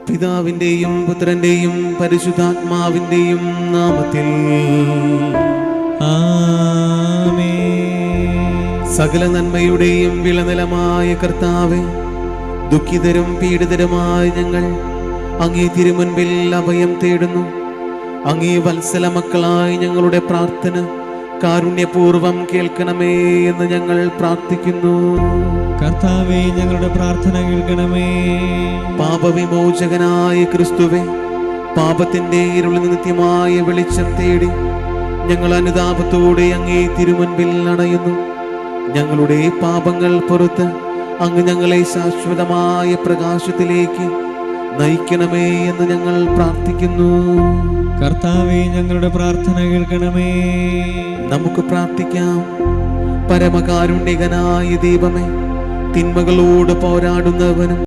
പിതാവിന്റെയും പുത്രന്റെയും പരിശുദ്ധാത്മാവിന്റെയും നാമത്തിൽ ആമേൻ. സകല നന്മയുടെയും വിളനിലമായ കർത്താവേ, ദുഃഖിതരും പീഡിതരുമായ ഞങ്ങൾ അങ്ങേ തിരുമുൻപിൽ അഭയം തേടുന്നു. അങ്ങേ വത്സല മക്കളായി ഞങ്ങളുടെ പ്രാർത്ഥന കാരുണ്യപൂർവം കേൾക്കണമേ എന്ന് ഞങ്ങൾ പ്രാർത്ഥിക്കുന്നു. കർത്താവേ, ഞങ്ങളുടെ പ്രാർത്ഥന കേൾക്കണമേ. പാപവിമോചകനായ ക്രിസ്തുവേ, പാപത്തിന്റെ ഇരുളിൽ നിത്യമായ വെളിച്ചം തേടി ഞങ്ങൾ അനുതാപത്തോടെ അങ്ങേ തിരുമുൻപിൽ അണയുന്നു. ഞങ്ങളുടെ പാപങ്ങൾ പുറത്ത് അങ്ങ് ഞങ്ങളെ ശാശ്വതമായ പ്രകാശത്തിലേക്ക് നയിക്കണമേ എന്ന് ഞങ്ങൾ പ്രാർത്ഥിക്കുന്നു. കർത്താവേ, ഞങ്ങളുടെ പ്രാർത്ഥന കേൾക്കണമേ. നമുക്ക് പ്രാർത്ഥിക്കാം. പരമകാരുണ്യകനായ ദൈവമേ, തിന്മകളോട് പോരാടുന്നവനും